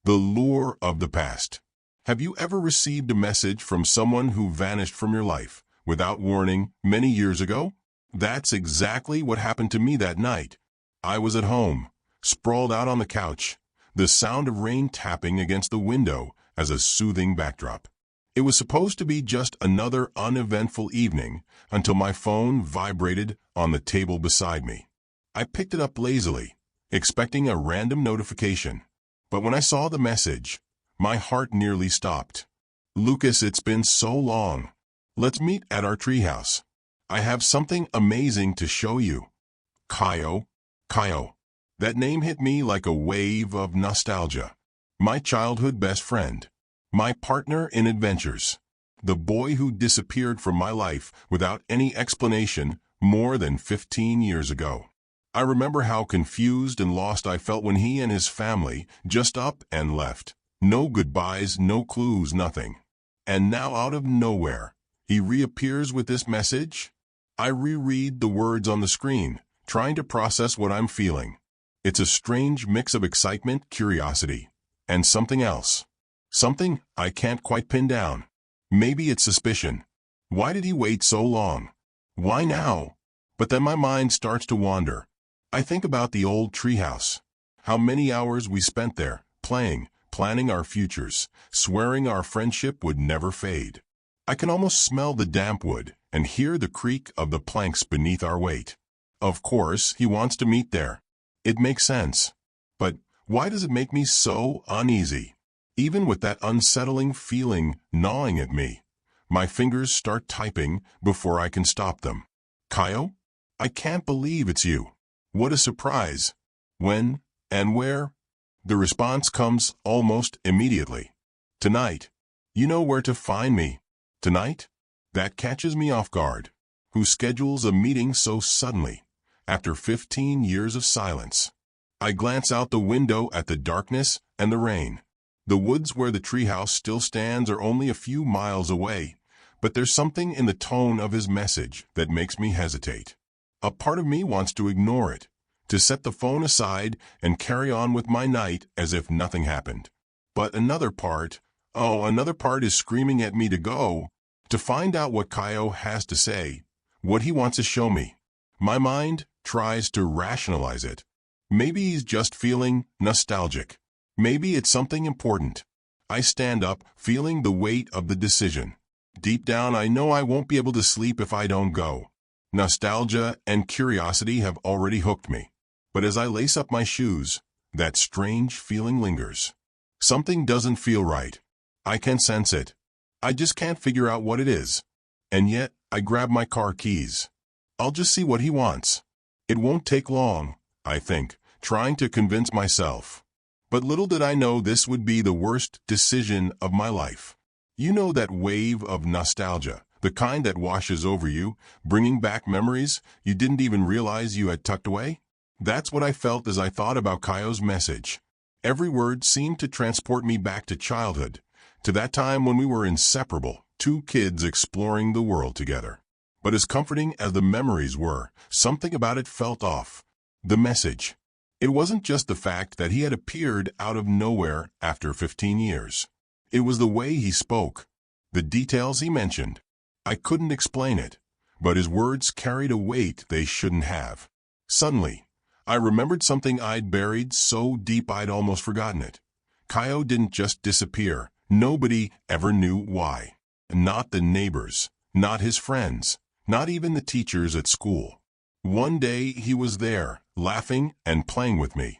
The lure of the past. Have you ever received a message from someone who vanished from your life without warning many years ago? That's exactly what happened to me that night. I was at home, sprawled out on the couch, the sound of rain tapping against the window as a soothing backdrop. It was supposed to be just another uneventful evening until my phone vibrated on the table beside me. I picked it up lazily, expecting a random notification. But when I saw the message, my heart nearly stopped. "Lucas, it's been so long. Let's meet at our treehouse. I have something amazing to show you." Caio. Caio. That name hit me like a wave of nostalgia. My childhood best friend. My partner in adventures. The boy who disappeared from my life without any explanation more than 15 years ago. I remember how confused and lost I felt when he and his family just up and left. No goodbyes, no clues, nothing. And now out of nowhere, he reappears with this message. I reread the words on the screen, trying to process what I'm feeling. It's a strange mix of excitement, curiosity, and something else. Something I can't quite pin down. Maybe it's suspicion. Why did he wait so long? Why now? But then my mind starts to wander. I think about the old treehouse. How many hours we spent there, playing, planning our futures, swearing our friendship would never fade. I can almost smell the damp wood and hear the creak of the planks beneath our weight. Of course, he wants to meet there. It makes sense. But why does it make me so uneasy? Even with that unsettling feeling gnawing at me, my fingers start typing before I can stop them. "Caio? I can't believe it's you. What a surprise. When and where?" The response comes almost immediately. "Tonight. You know where to find me." Tonight? That catches me off guard. Who schedules a meeting so suddenly, after 15 years of silence? I glance out the window at the darkness and the rain. The woods where the treehouse still stands are only a few miles away, but there's something in the tone of his message that makes me hesitate. A part of me wants to ignore it, to set the phone aside and carry on with my night as if nothing happened. But another part is screaming at me to go, to find out what Caio has to say, what he wants to show me. My mind tries to rationalize it. Maybe he's just feeling nostalgic. Maybe it's something important. I stand up, feeling the weight of the decision. Deep down, I know I won't be able to sleep if I don't go. Nostalgia and curiosity have already hooked me. But as I lace up my shoes, that strange feeling lingers. Something doesn't feel right. I can sense it. I just can't figure out what it is. And yet, I grab my car keys. I'll just see what he wants. It won't take long, I think, trying to convince myself. But little did I know this would be the worst decision of my life. You know that wave of nostalgia, the kind that washes over you, bringing back memories you didn't even realize you had tucked away? That's what I felt as I thought about Caio's message. Every word seemed to transport me back to childhood, to that time when we were inseparable, two kids exploring the world together. But as comforting as the memories were, something about it felt off. The message. It wasn't just the fact that he had appeared out of nowhere after 15 years. It was the way he spoke, the details he mentioned. I couldn't explain it, but his words carried a weight they shouldn't have. Suddenly, I remembered something I'd buried so deep I'd almost forgotten it. Caio didn't just disappear. Nobody ever knew why. Not the neighbors, not his friends, not even the teachers at school. One day he was there, laughing and playing with me.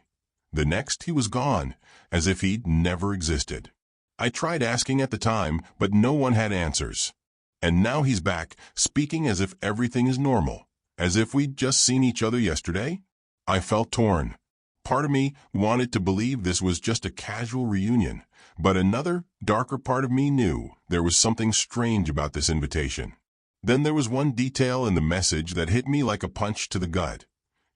The next he was gone, as if he'd never existed. I tried asking at the time, but no one had answers. And now he's back, speaking as if everything is normal, as if we'd just seen each other yesterday. I felt torn. Part of me wanted to believe this was just a casual reunion, but another, darker part of me knew there was something strange about this invitation. Then there was one detail in the message that hit me like a punch to the gut.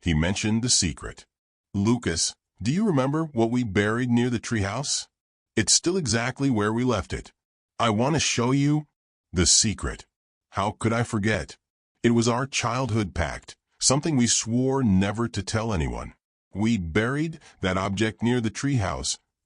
He mentioned the secret. "Lucas, do you remember what we buried near the treehouse? It's still exactly where we left it. I want to show you the secret." How could I forget? It was our childhood pact, something we swore never to tell anyone. We buried that object near the treehouse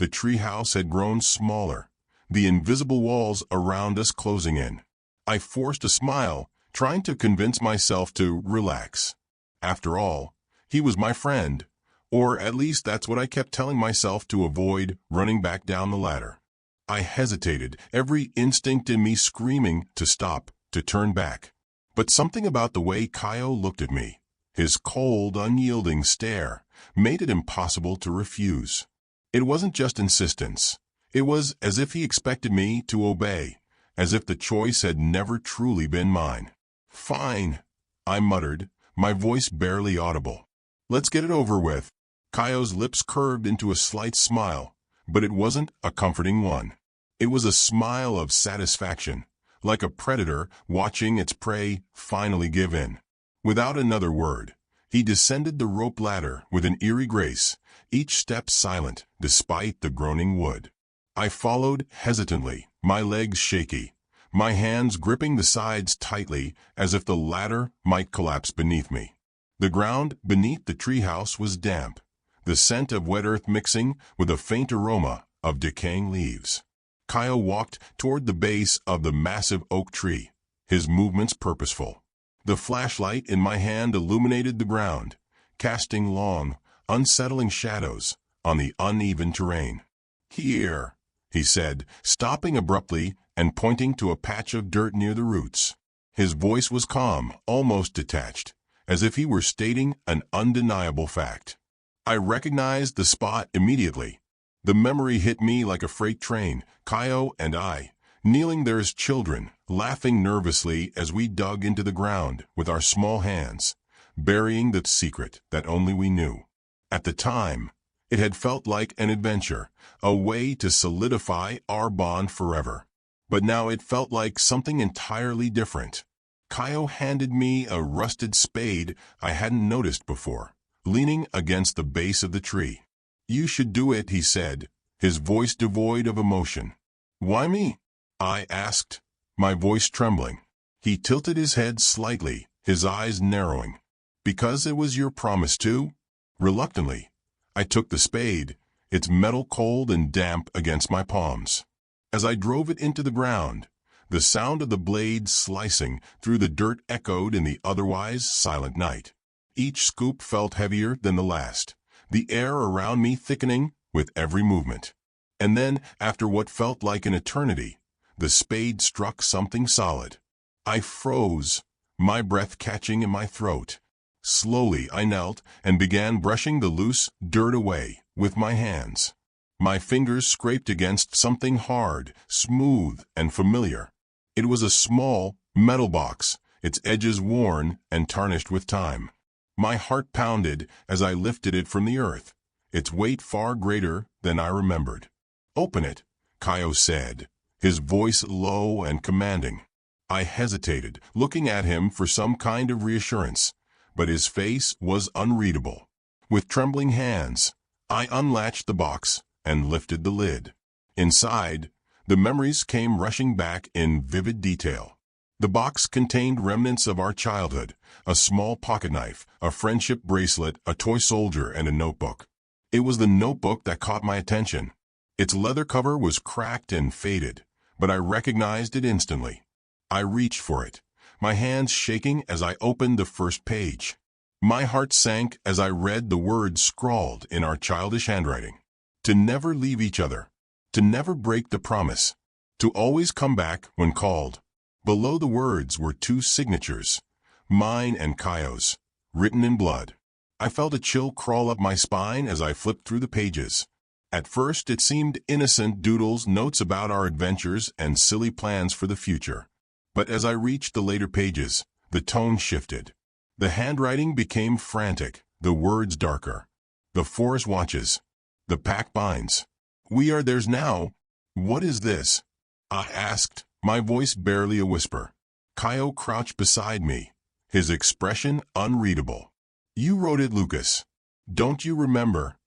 The treehouse had grown smaller, the invisible walls around us closing in. I forced a smile, trying to convince myself to relax. After all, he was my friend, or at least that's what I kept telling myself to avoid running back down the ladder. I hesitated, every instinct in me screaming to stop, to turn back. But something about the way Kaio looked at me, his cold, unyielding stare, made it impossible to refuse. It wasn't just insistence. It was as if he expected me to obey, as if the choice had never truly been mine. "Fine," I muttered, my voice barely audible. "Let's get it over with." Kaio's lips curved into a slight smile, but it wasn't a comforting one. It was a smile of satisfaction, like a predator watching its prey finally give in. Without another word, he descended the rope ladder with an eerie grace, each step silent despite the groaning wood. I followed hesitantly, my legs shaky, my hands gripping the sides tightly as if the ladder might collapse beneath me. The ground beneath the treehouse was damp, the scent of wet earth mixing with a faint aroma of decaying leaves. Kaio walked toward the base of the massive oak tree, his movements purposeful. The flashlight in my hand illuminated the ground, casting long, unsettling shadows on the uneven terrain. "Here," he said, stopping abruptly and pointing to a patch of dirt near the roots. His voice was calm, almost detached, as if he were stating an undeniable fact. I recognized the spot immediately. The memory hit me like a freight train, Kaio and I, kneeling there as children, laughing nervously as we dug into the ground with our small hands, burying the secret that only we knew. At the time, it had felt like an adventure, a way to solidify our bond forever. But now it felt like something entirely different. Kaio handed me a rusted spade I hadn't noticed before, leaning against the base of the tree. "You should do it," he said, his voice devoid of emotion. "Why me?" I asked, my voice trembling. He tilted his head slightly, his eyes narrowing. "Because it was your promise to?" Reluctantly, I took the spade, its metal cold and damp against my palms. As I drove it into the ground, the sound of the blade slicing through the dirt echoed in the otherwise silent night. Each scoop felt heavier than the last, the air around me thickening with every movement. And then, after what felt like an eternity, the spade struck something solid. I froze, my breath catching in my throat. Slowly I knelt and began brushing the loose dirt away with my hands. My fingers scraped against something hard, smooth, and familiar. It was a small, metal box, its edges worn and tarnished with time. My heart pounded as I lifted it from the earth, its weight far greater than I remembered. "Open it," Kaio said, his voice low and commanding. I hesitated, looking at him for some kind of reassurance, but his face was unreadable. With trembling hands, I unlatched the box and lifted the lid. Inside, the memories came rushing back in vivid detail. The box contained remnants of our childhood, a small pocketknife, a friendship bracelet, a toy soldier, and a notebook. It was the notebook that caught my attention. Its leather cover was cracked and faded, but I recognized it instantly. I reached for it, my hands shaking as I opened the first page. My heart sank as I read the words scrawled in our childish handwriting. To never leave each other, to never break the promise, to always come back when called. Below the words were two signatures, mine and Kaio's, written in blood. I felt a chill crawl up my spine as I flipped through the pages. At first it seemed innocent doodles, notes about our adventures and silly plans for the future. But as I reached the later pages, the tone shifted. The handwriting became frantic, the words darker. The forest watches. The pack binds. "We are theirs now. What is this?" I asked, my voice barely a whisper. Kaio crouched beside me, his expression unreadable. "You wrote it, Lucas. Don't you remember?"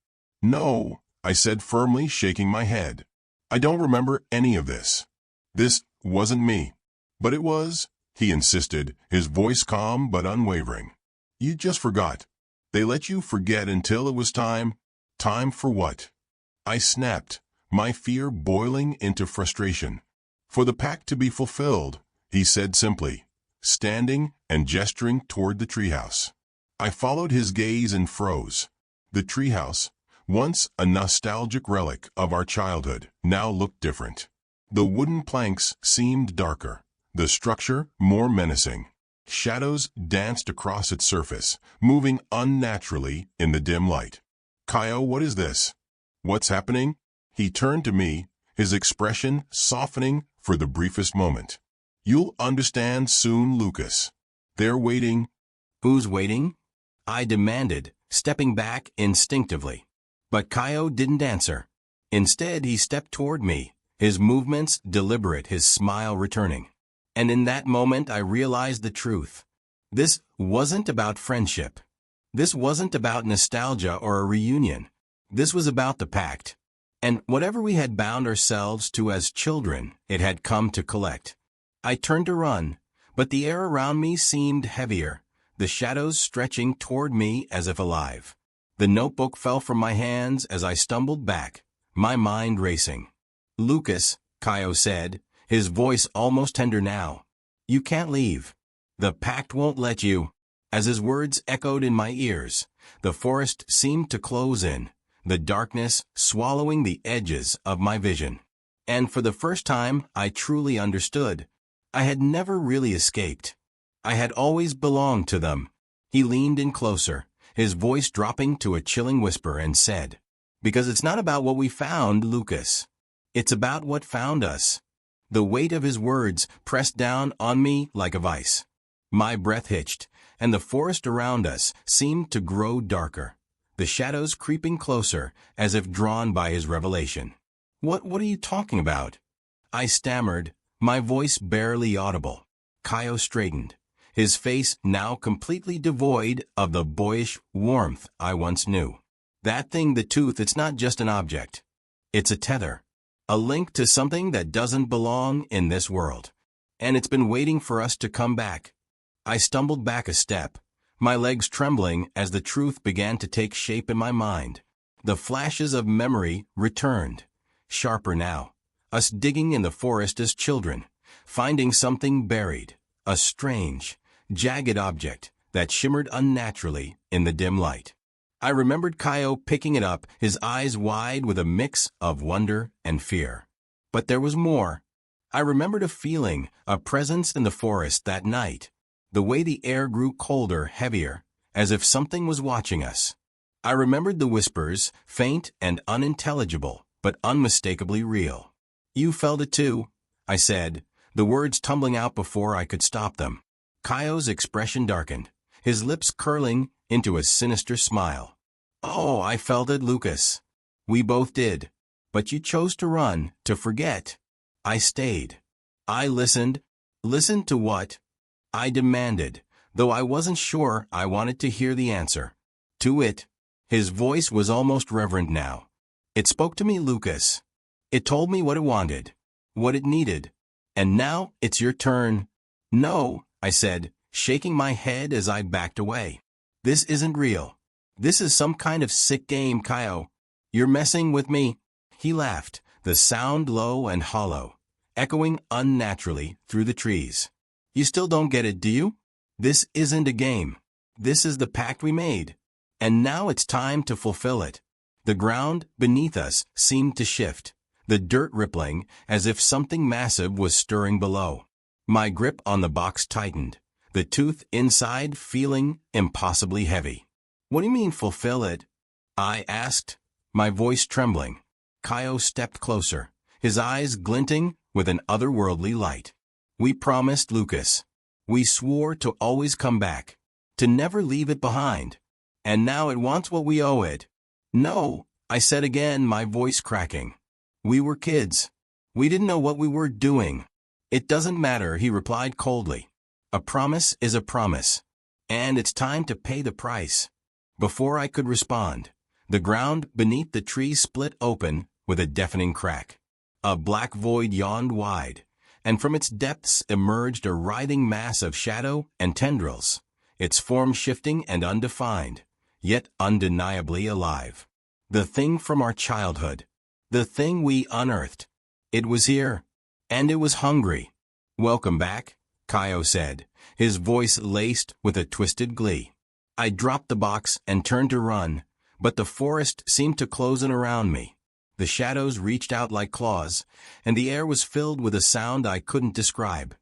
"No," I said firmly, shaking my head. "I don't remember any of this. This wasn't me." "But it was," he insisted, his voice calm but unwavering. "You just forgot. They let you forget until it was time." "Time for what?" I snapped, my fear boiling into frustration. For the pact to be fulfilled, he said simply, standing and gesturing toward the treehouse. I followed his gaze and froze. The treehouse, once a nostalgic relic of our childhood, now looked different. The wooden planks seemed darker, the structure more menacing. Shadows danced across its surface, moving unnaturally in the dim light. "Kaio, what is this? What's happening?" He turned to me, his expression softening for the briefest moment. "You'll understand soon, Lucas. They're waiting." "Who's waiting?" I demanded, stepping back instinctively. But Kaio didn't answer. Instead, he stepped toward me, his movements deliberate, his smile returning. And in that moment, I realized the truth. This wasn't about friendship. This wasn't about nostalgia or a reunion. This was about the pact. And whatever we had bound ourselves to as children, it had come to collect. I turned to run, but the air around me seemed heavier, the shadows stretching toward me as if alive. The notebook fell from my hands as I stumbled back, my mind racing. "Lucas," Kaio said, his voice almost tender now, "you can't leave. The pact won't let you." As his words echoed in my ears, the forest seemed to close in, the darkness swallowing the edges of my vision. And for the first time, I truly understood. I had never really escaped. I had always belonged to them. He leaned in closer, his voice dropping to a chilling whisper, and said, "Because it's not about what we found, Lucas. It's about what found us." The weight of his words pressed down on me like a vice. My breath hitched, and the forest around us seemed to grow darker, the shadows creeping closer as if drawn by his revelation. What are you talking about?" I stammered, my voice barely audible. Kaio straightened, his face now completely devoid of the boyish warmth I once knew. "That thing, the tooth, it's not just an object. It's a tether, a link to something that doesn't belong in this world. And it's been waiting for us to come back." I stumbled back a step, my legs trembling as the truth began to take shape in my mind. The flashes of memory returned, sharper now, us digging in the forest as children, finding something buried, a strange, jagged object that shimmered unnaturally in the dim light. I remembered Kaio picking it up, his eyes wide with a mix of wonder and fear. But there was more. I remembered a feeling, a presence in the forest that night, the way the air grew colder, heavier, as if something was watching us. I remembered the whispers, faint and unintelligible, but unmistakably real. "You felt it too," I said, the words tumbling out before I could stop them. Kaio's expression darkened, his lips curling into a sinister smile. "Oh, I felt it, Lucas. We both did. But you chose to run, to forget. I stayed. I listened." "Listened to what?" I demanded, though I wasn't sure I wanted to hear the answer. "To it." His voice was almost reverent now. "It spoke to me, Lucas. It told me what it wanted, what it needed. And now it's your turn." "No," I said, shaking my head as I backed away. "This isn't real. This is some kind of sick game, Kaio. You're messing with me." He laughed, the sound low and hollow, echoing unnaturally through the trees. "You still don't get it, do you? This isn't a game. This is the pact we made. And now it's time to fulfill it." The ground beneath us seemed to shift, the dirt rippling as if something massive was stirring below. My grip on the box tightened, the tooth inside feeling impossibly heavy. "What do you mean, fulfill it?" I asked, my voice trembling. Kaio stepped closer, his eyes glinting with an otherworldly light. "We promised, Lucas. We swore to always come back, to never leave it behind. And now it wants what we owe it." "No," I said again, my voice cracking. "We were kids. We didn't know what we were doing." "It doesn't matter," he replied coldly. "A promise is a promise, and it's time to pay the price." Before I could respond, the ground beneath the tree split open with a deafening crack. A black void yawned wide, and from its depths emerged a writhing mass of shadow and tendrils, its form shifting and undefined, yet undeniably alive. The thing from our childhood. The thing we unearthed. It was here. And it was hungry. "Welcome back," Kaio said, his voice laced with a twisted glee. I dropped the box and turned to run, but the forest seemed to close in around me. The shadows reached out like claws, and the air was filled with a sound I couldn't describe.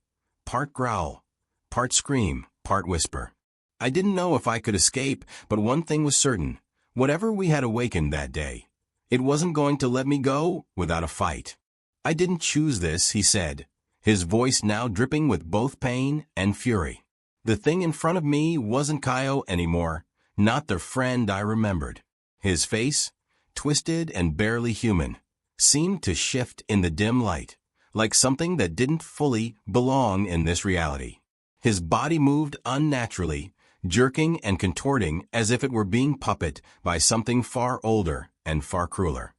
Part growl, part scream, part whisper. I didn't know if I could escape, but one thing was certain. Whatever we had awakened that day, it wasn't going to let me go without a fight. "I didn't choose this," he said, his voice now dripping with both pain and fury. The thing in front of me wasn't Kaio anymore, not the friend I remembered. His face, twisted and barely human, seemed to shift in the dim light, like something that didn't fully belong in this reality. His body moved unnaturally, jerking and contorting as if it were being puppeted by something far older and far crueler.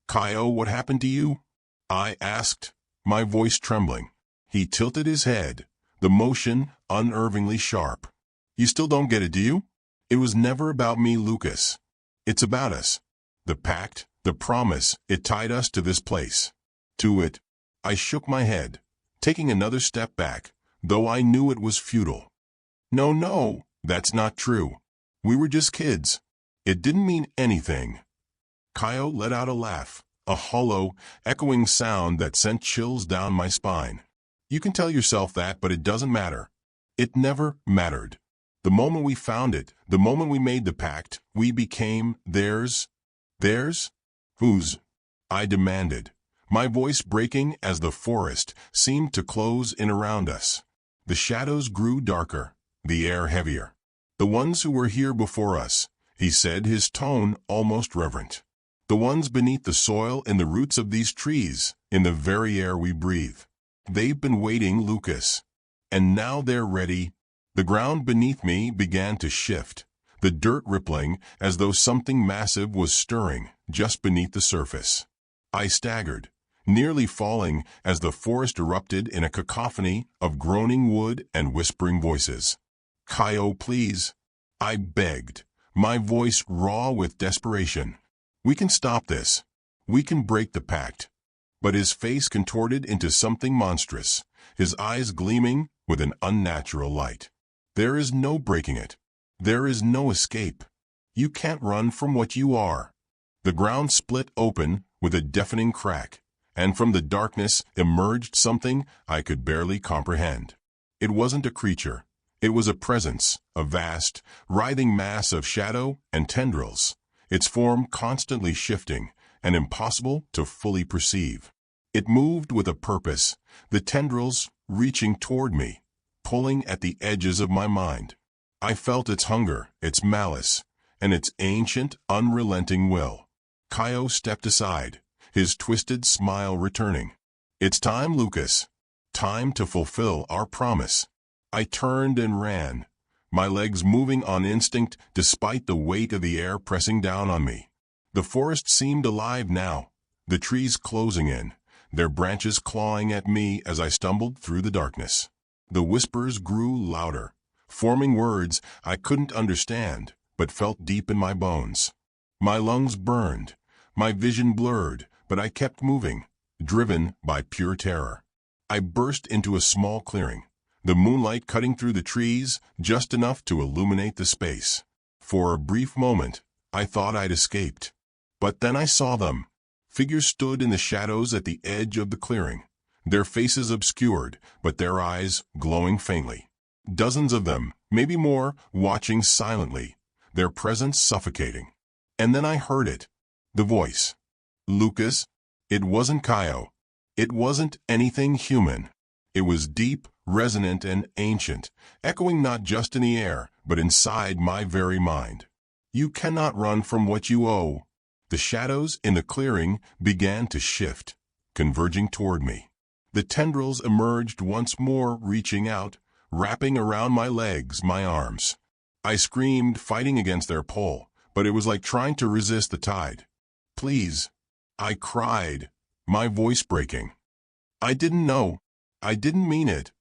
"Kaio, what happened to you?" I asked, my voice trembling. He tilted his head, the motion unnervingly sharp. "You still don't get it, do you? It was never about me, Lucas. It's about us. The pact, the promise, it tied us to this place. To it." I shook my head, taking another step back, though I knew it was futile. No, that's not true. We were just kids. It didn't mean anything." Kaio let out a laugh, a hollow, echoing sound that sent chills down my spine. "You can tell yourself that, but it doesn't matter. It never mattered. The moment we found it, the moment we made the pact, we became theirs." "Theirs? Whose?" I demanded, my voice breaking as the forest seemed to close in around us. The shadows grew darker, the air heavier. "The ones who were here before us," he said, his tone almost reverent. "The ones beneath the soil in the roots of these trees, in the very air we breathe. They've been waiting, Lucas. And now they're ready." The ground beneath me began to shift, the dirt rippling as though something massive was stirring just beneath the surface. I staggered, nearly falling as the forest erupted in a cacophony of groaning wood and whispering voices. "Kaio, please," I begged, my voice raw with desperation. "We can stop this. We can break the pact." But his face contorted into something monstrous, his eyes gleaming with an unnatural light. "There is no breaking it. There is no escape. You can't run from what you are." The ground split open with a deafening crack, and from the darkness emerged something I could barely comprehend. It wasn't a creature. It was a presence, a vast, writhing mass of shadow and tendrils, its form constantly shifting and impossible to fully perceive. It moved with a purpose, the tendrils reaching toward me, pulling at the edges of my mind. I felt its hunger, its malice, and its ancient, unrelenting will. Kaio stepped aside, his twisted smile returning. "It's time, Lucas. Time to fulfill our promise." I turned and ran, my legs moving on instinct despite the weight of the air pressing down on me. The forest seemed alive now, the trees closing in, their branches clawing at me as I stumbled through the darkness. The whispers grew louder, forming words I couldn't understand, but felt deep in my bones. My lungs burned, my vision blurred, but I kept moving, driven by pure terror. I burst into a small clearing, the moonlight cutting through the trees just enough to illuminate the space. For a brief moment, I thought I'd escaped. But then I saw them. Figures stood in the shadows at the edge of the clearing, their faces obscured, but their eyes glowing faintly. Dozens of them, maybe more, watching silently, their presence suffocating. And then I heard it. The voice. "Lucas." It wasn't Kaio. It wasn't anything human. It was deep, resonant, and ancient, echoing not just in the air, but inside my very mind. "You cannot run from what you owe." The shadows in the clearing began to shift, converging toward me. The tendrils emerged once more, reaching out, wrapping around my legs, my arms. I screamed, fighting against their pull, but it was like trying to resist the tide. "Please," I cried, my voice breaking. I didn't know. I didn't mean it.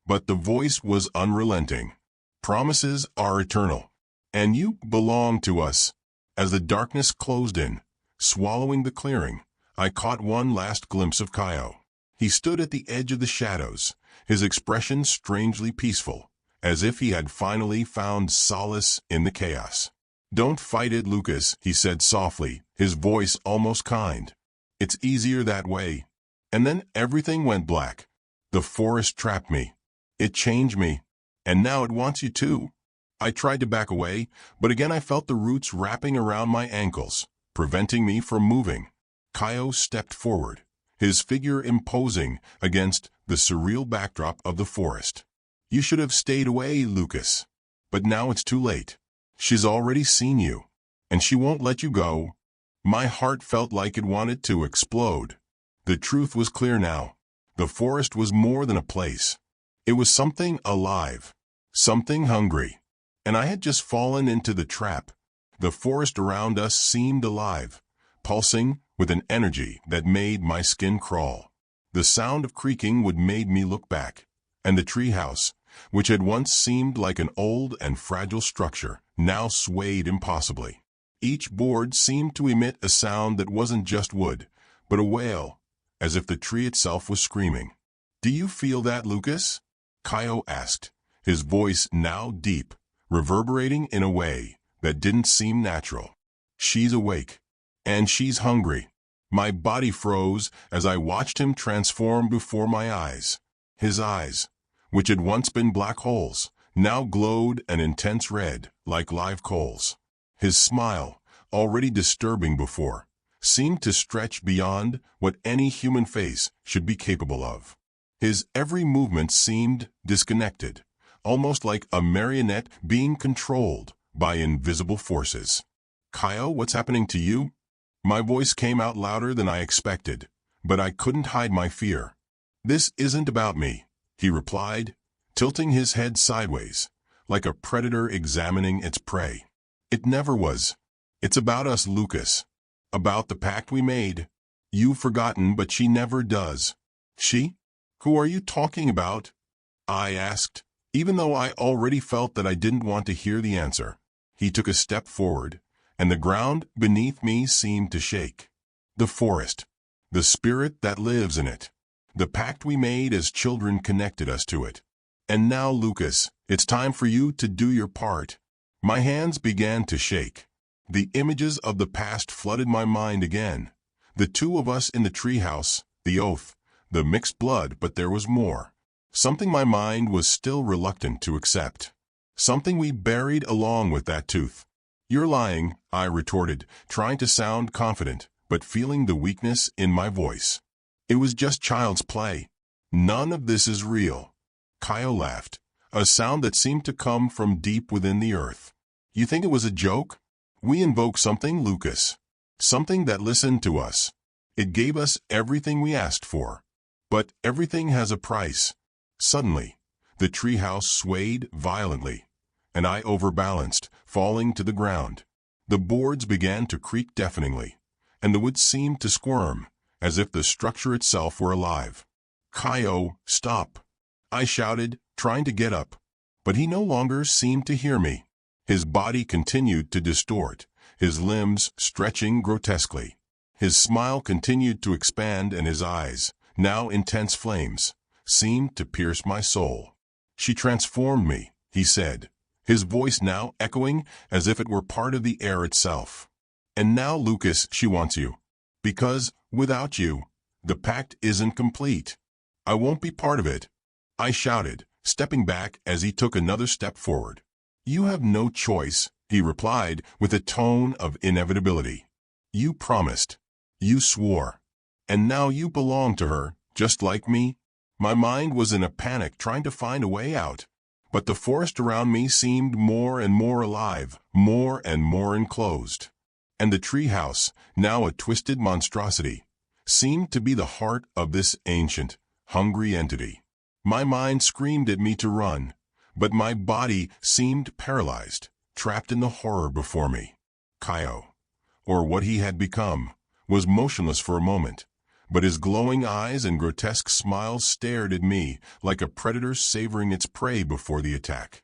But the voice was unrelenting. "Promises are eternal. And you belong to us." As the darkness closed in, swallowing the clearing, I caught one last glimpse of Kaio. He stood at the edge of the shadows, his expression strangely peaceful, as if he had finally found solace in the chaos. "Don't fight it, Lucas," he said softly, his voice almost kind. "It's easier that way." And then everything went black. The forest trapped me. It changed me. And now it wants you too. I tried to back away, but again I felt the roots wrapping around my ankles, preventing me from moving. Kaio stepped forward, his figure imposing against the surreal backdrop of the forest. "You should have stayed away, Lucas. But now it's too late. She's already seen you, and she won't let you go." My heart felt like it wanted to explode. The truth was clear now. The forest was more than a place. It was something alive, something hungry. And I had just fallen into the trap. The forest around us seemed alive, pulsing with an energy that made my skin crawl. The sound of creaking would made me look back, and the treehouse, which had once seemed like an old and fragile structure, now swayed impossibly. Each board seemed to emit a sound that wasn't just wood, but a wail, as if the tree itself was screaming. "Do you feel that, Lucas?" Kaio asked, his voice now deep, reverberating in a way that didn't seem natural. "She's awake, and she's hungry." My body froze as I watched him transform before my eyes. His eyes, which had once been black holes, now glowed an intense red, like live coals. His smile, already disturbing before, seemed to stretch beyond what any human face should be capable of. His every movement seemed disconnected, almost like a marionette being controlled by invisible forces. "Kaio, what's happening to you?" My voice came out louder than I expected, but I couldn't hide my fear. "This isn't about me," he replied, tilting his head sideways, like a predator examining its prey. "It never was. It's about us, Lucas. About the pact we made. You've forgotten, but she never does." "She? Who are you talking about?" I asked, even though I already felt that I didn't want to hear the answer. He took a step forward, and the ground beneath me seemed to shake. "The forest. The spirit that lives in it. The pact we made as children connected us to it. And now, Lucas, it's time for you to do your part." My hands began to shake. The images of the past flooded my mind again. The two of us in the treehouse, the oath, the mixed blood, but there was more. Something my mind was still reluctant to accept. Something we buried along with that tooth. "You're lying," I retorted, trying to sound confident, but feeling the weakness in my voice. "It was just child's play. None of this is real." Kaio laughed, a sound that seemed to come from deep within the earth. "You think it was a joke? We invoked something, Lucas. Something that listened to us. It gave us everything we asked for. But everything has a price." Suddenly, the treehouse swayed violently, and I overbalanced, falling to the ground. The boards began to creak deafeningly, and the wood seemed to squirm, as if the structure itself were alive. "Kaio, stop!" I shouted, trying to get up, but he no longer seemed to hear me. His body continued to distort, his limbs stretching grotesquely. His smile continued to expand, and his eyes, now intense flames, seemed to pierce my soul. "She transformed me," he said, his voice now echoing as if it were part of the air itself. "And now, Lucas, she wants you. Because, without you, the pact isn't complete. I won't be part of it." I shouted, stepping back as he took another step forward. "You have no choice," he replied with a tone of inevitability. "You promised. You swore. And now you belong to her, just like me." My mind was in a panic trying to find a way out, but the forest around me seemed more and more alive, more and more enclosed. And the treehouse, now a twisted monstrosity, seemed to be the heart of this ancient, hungry entity. My mind screamed at me to run, but my body seemed paralyzed, trapped in the horror before me. Kaio, or what he had become, was motionless for a moment, but his glowing eyes and grotesque smile stared at me like a predator savoring its prey before the attack.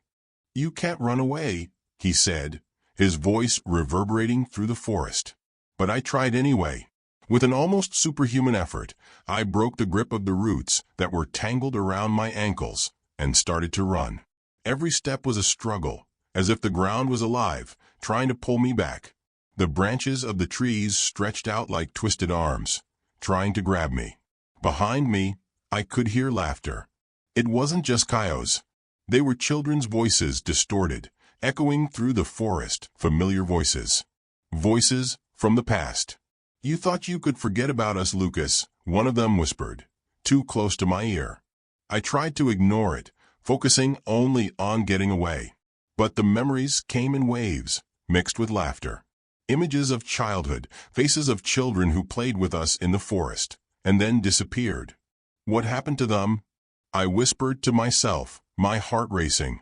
"You can't run away," he said, his voice reverberating through the forest. But I tried anyway. With an almost superhuman effort, I broke the grip of the roots that were tangled around my ankles and started to run. Every step was a struggle, as if the ground was alive, trying to pull me back. The branches of the trees stretched out like twisted arms, trying to grab me. Behind me, I could hear laughter. It wasn't just coyotes. They were children's voices, distorted, echoing through the forest, familiar voices. Voices from the past. "You thought you could forget about us, Lucas," one of them whispered, too close to my ear. I tried to ignore it, focusing only on getting away. But the memories came in waves, mixed with laughter. Images of childhood, faces of children who played with us in the forest, and then disappeared. What happened to them? I whispered to myself, my heart racing.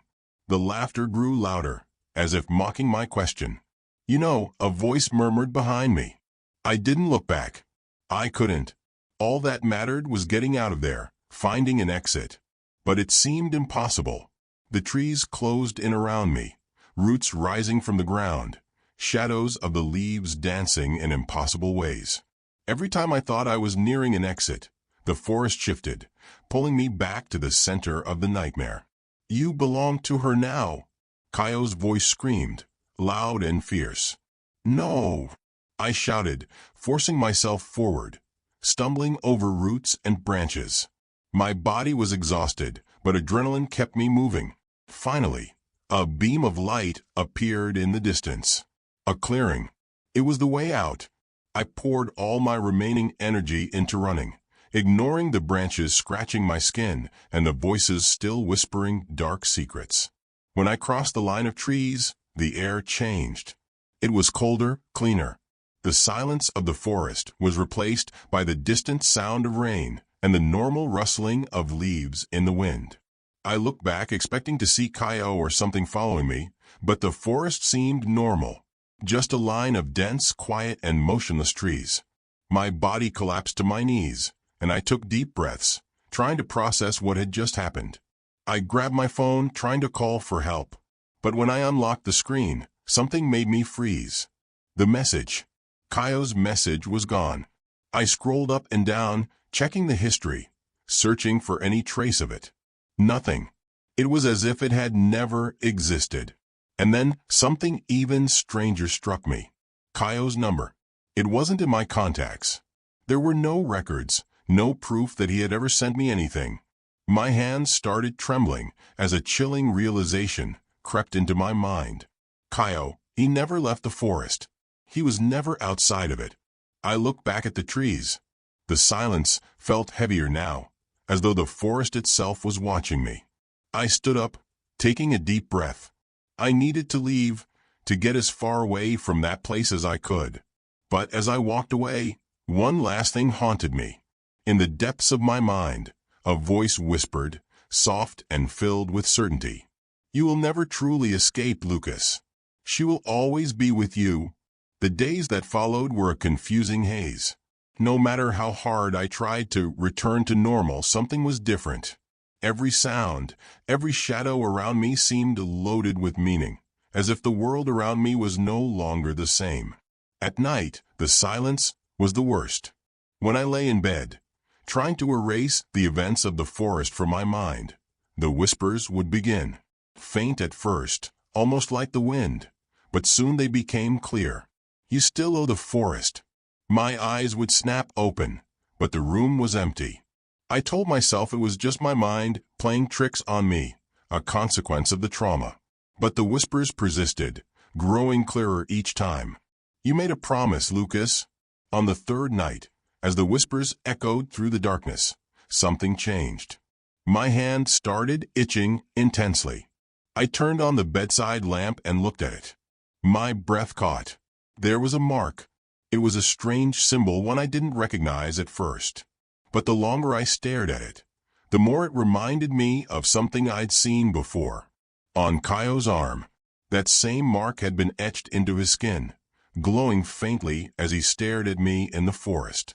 The laughter grew louder, as if mocking my question. "You know," a voice murmured behind me. I didn't look back. I couldn't. All that mattered was getting out of there, finding an exit. But it seemed impossible. The trees closed in around me, roots rising from the ground, shadows of the leaves dancing in impossible ways. Every time I thought I was nearing an exit, the forest shifted, pulling me back to the center of the nightmare. "You belong to her now," Kaio's voice screamed, loud and fierce. "No," I shouted, forcing myself forward, stumbling over roots and branches. My body was exhausted, but adrenaline kept me moving. Finally, a beam of light appeared in the distance. A clearing. It was the way out. I poured all my remaining energy into running, ignoring the branches scratching my skin and the voices still whispering dark secrets. When I crossed the line of trees, the air changed. It was colder, cleaner. The silence of the forest was replaced by the distant sound of rain and the normal rustling of leaves in the wind. I looked back expecting to see Kaio or something following me, but the forest seemed normal, just a line of dense, quiet, and motionless trees. My body collapsed to my knees, and I took deep breaths, trying to process what had just happened. I grabbed my phone, trying to call for help. But when I unlocked the screen, something made me freeze. The message. Kaio's message was gone. I scrolled up and down, checking the history, searching for any trace of it. Nothing. It was as if it had never existed. And then something even stranger struck me. Kaio's number. It wasn't in my contacts. There were no records, no proof that he had ever sent me anything. My hands started trembling as a chilling realization crept into my mind. Kaio, he never left the forest. He was never outside of it. I looked back at the trees. The silence felt heavier now, as though the forest itself was watching me. I stood up, taking a deep breath. I needed to leave, to get as far away from that place as I could. But as I walked away, one last thing haunted me. In the depths of my mind, a voice whispered, soft and filled with certainty. "You will never truly escape, Lucas. She will always be with you." The days that followed were a confusing haze. No matter how hard I tried to return to normal, something was different. Every sound, every shadow around me seemed loaded with meaning, as if the world around me was no longer the same. At night, the silence was the worst. When I lay in bed, trying to erase the events of the forest from my mind, the whispers would begin. Faint at first, almost like the wind, but soon they became clear. "You still owe the forest." My eyes would snap open, but the room was empty. I told myself it was just my mind playing tricks on me, a consequence of the trauma. But the whispers persisted, growing clearer each time. "You made a promise, Lucas." On the third night, as the whispers echoed through the darkness, something changed. My hand started itching intensely. I turned on the bedside lamp and looked at it. My breath caught. There was a mark. It was a strange symbol, one I didn't recognize at first. But the longer I stared at it, the more it reminded me of something I'd seen before. On Kaio's arm, that same mark had been etched into his skin, glowing faintly as he stared at me in the forest.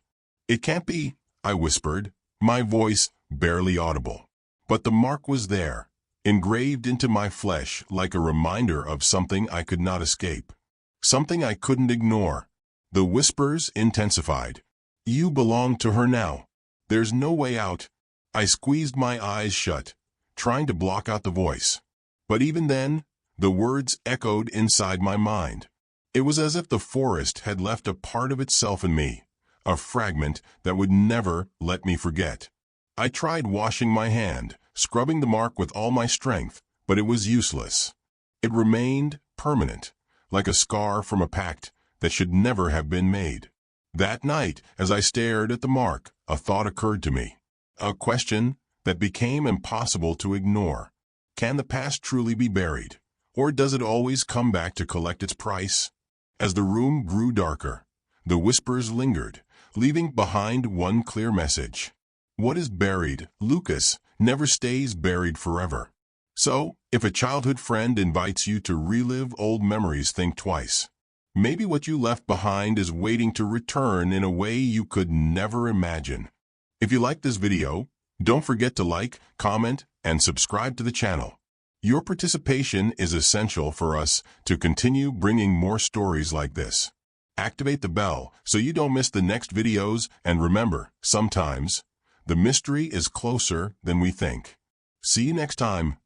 "It can't be," I whispered, my voice barely audible. But the mark was there, engraved into my flesh like a reminder of something I could not escape. Something I couldn't ignore. The whispers intensified, You belong to her now. There's no way out. I squeezed my eyes shut, trying to block out the voice. But even then, the words echoed inside my mind. It was as if the forest had left a part of itself in me, a fragment that would never let me forget. I tried washing my hand, scrubbing the mark with all my strength, but it was useless. It remained permanent, like a scar from a pact that should never have been made. That night, as I stared at the mark, a thought occurred to me. A question that became impossible to ignore. Can the past truly be buried, or does it always come back to collect its price? As the room grew darker, the whispers lingered, leaving behind one clear message. What is buried, Lucas, never stays buried forever. So, if a childhood friend invites you to relive old memories, think twice. Maybe what you left behind is waiting to return in a way you could never imagine. If you like this video, don't forget to like, comment, and subscribe to the channel. Your participation is essential for us to continue bringing more stories like this. Activate the bell so you don't miss the next videos, and remember, sometimes, the mystery is closer than we think. See you next time.